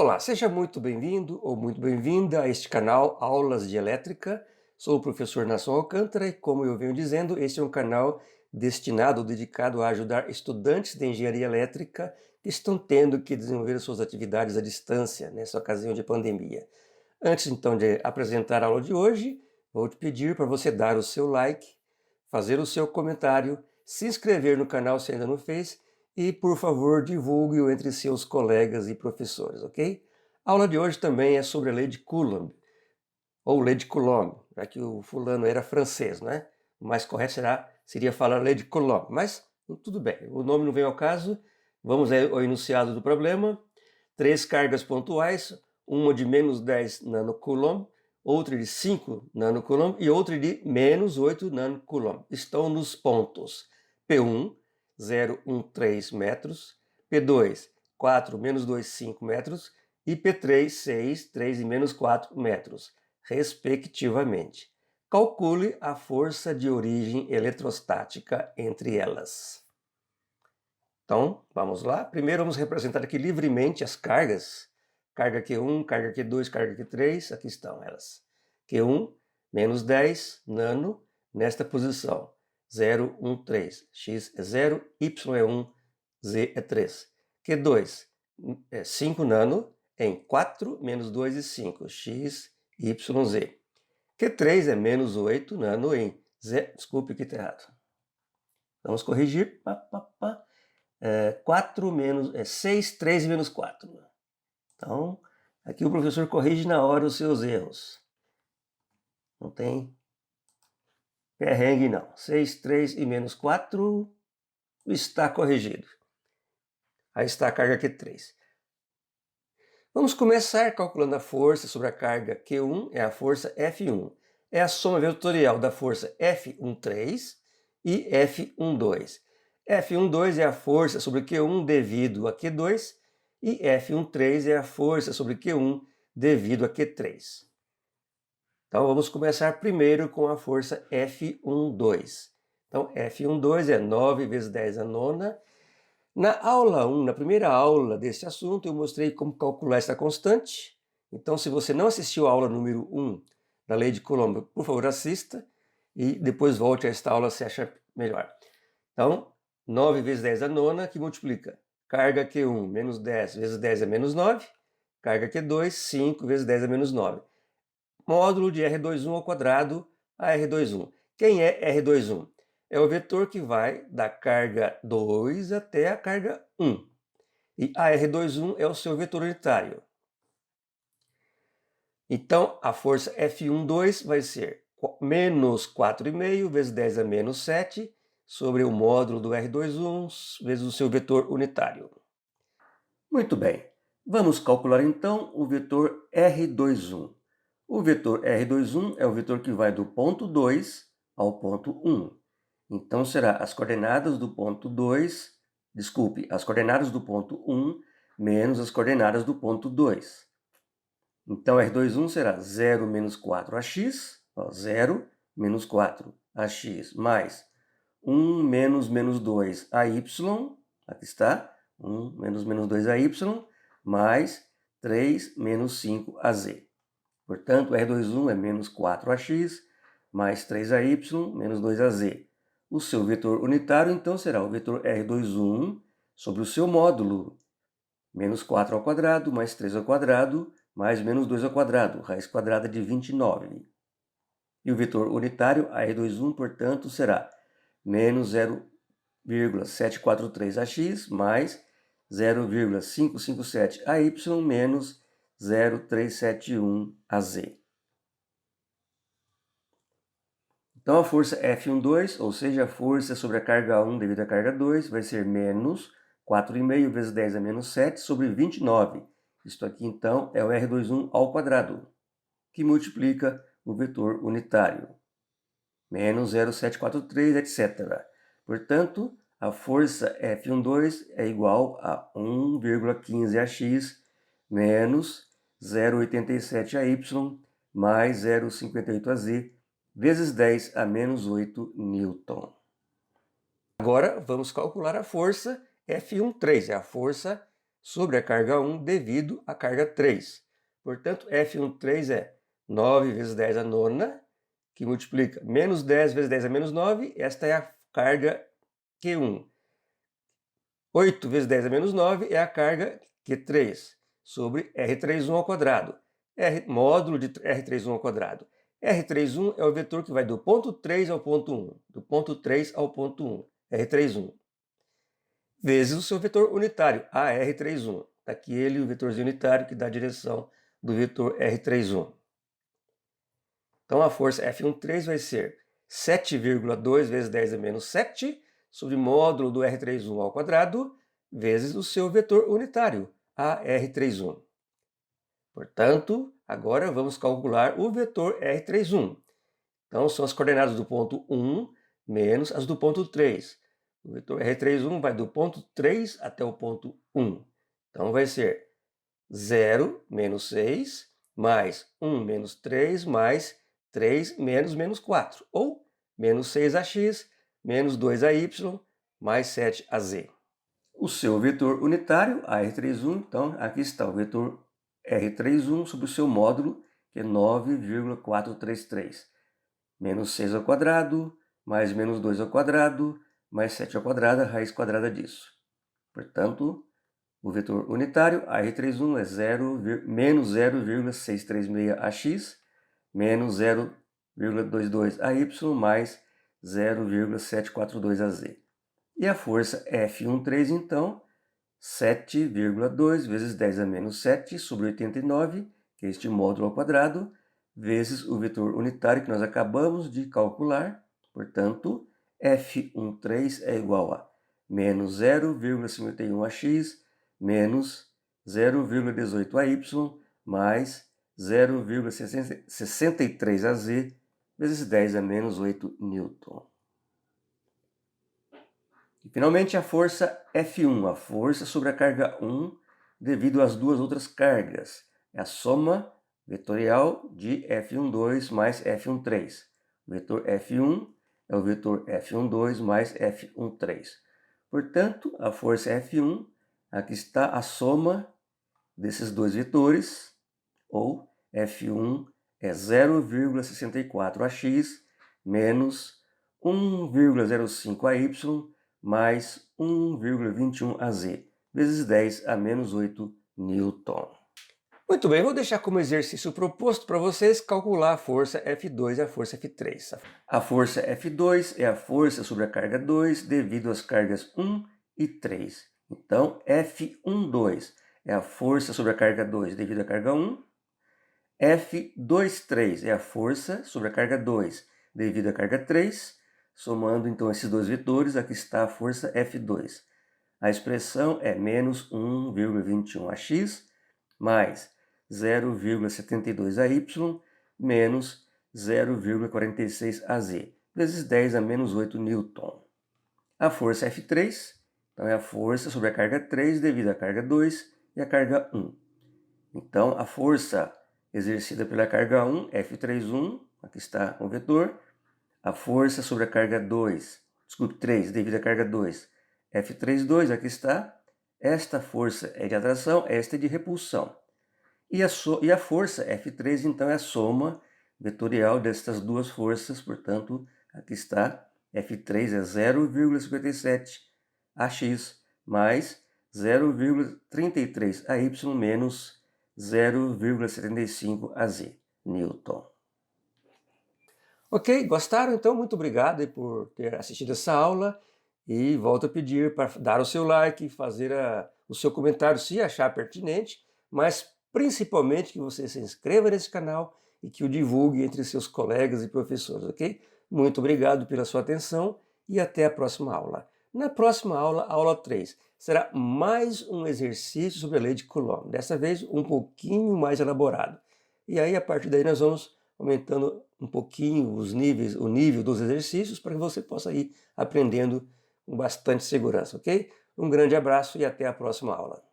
Olá, seja muito bem-vindo ou muito bem-vinda a este canal Aulas de Elétrica. Sou o professor Nason Alcântara e, como eu venho dizendo, este é um canal destinado ou dedicado a ajudar estudantes de engenharia elétrica que estão tendo que desenvolver suas atividades à distância nessa ocasião de pandemia. Antes, então, de apresentar a aula de hoje, vou te pedir para você dar o seu like, fazer o seu comentário, se inscrever no canal se ainda não fez e, por favor, divulgue-o entre seus colegas e professores, ok? A aula de hoje também é sobre a lei de Coulomb, ou lei de Coulomb, já que o fulano era francês, né? O mais correto seria falar lei de Coulomb, mas tudo bem, o nome não vem ao caso. Vamos ao enunciado do problema. Três cargas pontuais, uma de menos 10 nanocoulomb, outra de 5 nanocoulomb e outra de menos 8 nanocoulomb. Estão nos pontos P1, 0,13 metros, P2, 4, menos 2, 5 metros e P3, 6, 3 e menos 4 metros, respectivamente. Calcule a força de origem eletrostática entre elas. Então, vamos lá. Primeiro vamos representar aqui livremente as cargas. Carga Q1, carga Q2, carga Q3, aqui estão elas. Q1, menos 10 nano, nesta posição. 0, 1, 3. X é 0, Y é 1, Z é 3. Q2 é 5 nano em 4, menos 2 e 5. X, Y, Z. Q3 é menos 8 nano em Z. Desculpe que está errado. Vamos corrigir. 6, 3 e menos 4. Então, aqui o professor corrige na hora os seus erros. Não tem perrengue, não. 6, 3 e menos 4 está corrigido. Aí está a carga Q3. Vamos começar calculando a força sobre a carga Q1, é a força F1. É a soma vetorial da força F13 e F12. F12 é a força sobre Q1 devido a Q2 e F13 é a força sobre Q1 devido a Q3. Então vamos começar primeiro com a força F12. Então F12 é 9 vezes 10 a nona. Na aula 1, na primeira aula desse assunto, eu mostrei como calcular essa constante. Então, se você não assistiu à aula número 1 da lei de Coulomb, por favor, assista e depois volte a esta aula se achar melhor. Então, 9 vezes 10 a nona, que multiplica carga Q1 menos 10 vezes 10 é menos 9, carga Q2, 5 vezes 10 é menos 9. Módulo de R21 ao quadrado a R21. Quem é R21? É o vetor que vai da carga 2 até a carga 1. E a R21 é o seu vetor unitário. Então, a força F12 vai ser menos 4,5 vezes 10 a menos 7 sobre o módulo do R21 vezes o seu vetor unitário. Muito bem. Vamos calcular então o vetor R21. O vetor R21 é o vetor que vai do ponto 2 ao ponto 1. Então, será as coordenadas do ponto 2, as coordenadas do ponto 1 menos as coordenadas do ponto 2. Então, R21 será 0 menos 4ax, 0 menos 4ax, mais 1 menos 2ay, aqui está, 1 menos 2ay, mais 3 menos 5az. Portanto, R21 é menos 4ax, mais 3ay, menos 2az. O seu vetor unitário, então, será o vetor R21 sobre o seu módulo. Menos 4 ao quadrado, mais 3 ao quadrado, mais menos 2 ao quadrado, raiz quadrada de 29. E o vetor unitário, R21, portanto, será menos 0,743ax, mais 0,557ay, menos 0,371az. Então, a força F12, ou seja, a força sobre a carga 1 devido à carga 2, vai ser menos 4,5 vezes 10 a menos 7 sobre 29. Isto aqui, então, é o R21 ao quadrado, que multiplica o vetor unitário. Menos 0,743, etc. Portanto, a força F12 é igual a 1,15ax menos 0,87ay mais 0,58az vezes 10 a menos 8 newton. Agora vamos calcular a força F13, é a força sobre a carga 1 devido à carga 3. Portanto, F13 é 9 vezes 10 a nona, que multiplica menos 10 vezes 10 a menos 9, esta é a carga Q1. 8 vezes 10 a menos 9 é a carga Q3, sobre R31 ao quadrado, módulo de R31 ao quadrado. R31 é o vetor que vai do ponto 3 ao ponto 1, do ponto 3 ao ponto 1, R31, vezes o seu vetor unitário, AR31. Aqui ele, o vetorzinho unitário que dá a direção do vetor R31. Então a força F13 vai ser 7,2 vezes 10 a menos 7, sobre módulo do R31 ao quadrado, vezes o seu vetor unitário, AR31. Portanto, agora vamos calcular o vetor R31. Então, são as coordenadas do ponto 1 menos as do ponto 3. O vetor R31 vai do ponto 3 até o ponto 1. Então, vai ser 0 menos 6, mais 1 menos 3, mais 3 menos 4. Ou menos 6ax, menos 2ay, mais 7az. O seu vetor unitário, AR31, então, aqui está o vetor R31 sobre o seu módulo, que é 9,433. Menos 6 ao quadrado, mais menos 2 ao quadrado, mais 7 ao quadrado, a raiz quadrada disso. Portanto, o vetor unitário, AR31, é menos 0,636ax, menos 0,22ay, mais 0,742az. E a força F13, então, 7,2 vezes 10 a menos 7 sobre 89, que é este módulo ao quadrado, vezes o vetor unitário que nós acabamos de calcular. Portanto, F13 é igual a menos 0,51ax, menos 0,18ay, mais 0,63az, vezes 10 a menos 8 newton. E, finalmente, a força F1, a força sobre a carga 1 devido às duas outras cargas. É a soma vetorial de F12 mais F13. O vetor F1 é o vetor F12 mais F13. Portanto, a força F1, aqui está a soma desses dois vetores, ou F1 é 0,64ax menos 1,05ay mais 1,21az, vezes 10 a menos 8 newton. Muito bem, vou deixar como exercício proposto para vocês calcular a força F2 e a força F3. A força F2 é a força sobre a carga 2 devido às cargas 1 e 3. Então, F12 é a força sobre a carga 2 devido à carga 1. F23 é a força sobre a carga 2 devido à carga 3. Somando, então, esses dois vetores, aqui está a força F2. A expressão é menos 1,21ax mais 0,72ay menos 0,46az, vezes 10 a menos 8 newton. A força F3, então, é a força sobre a carga 3 devido à carga 2 e à carga 1. Então, a força exercida pela carga 1, F31, aqui está o vetor. A força sobre a carga 3 devido à carga 2, F32, aqui está. Esta força é de atração, esta é de repulsão. E a força F3, então, é a soma vetorial destas duas forças, portanto, aqui está. F3 é 0,57ax mais 0,33ay menos 0,75az, newton. Ok, gostaram? Então, muito obrigado por ter assistido essa aula e volto a pedir para dar o seu like, fazer o seu comentário se achar pertinente, mas principalmente que você se inscreva nesse canal e que o divulgue entre seus colegas e professores, ok? Muito obrigado pela sua atenção e até a próxima aula. Na próxima aula, a aula 3, será mais um exercício sobre a lei de Coulomb, dessa vez um pouquinho mais elaborado. E aí, a partir daí, nós vamos aumentando um pouquinho o nível dos exercícios para que você possa ir aprendendo com bastante segurança, ok? Um grande abraço e até a próxima aula.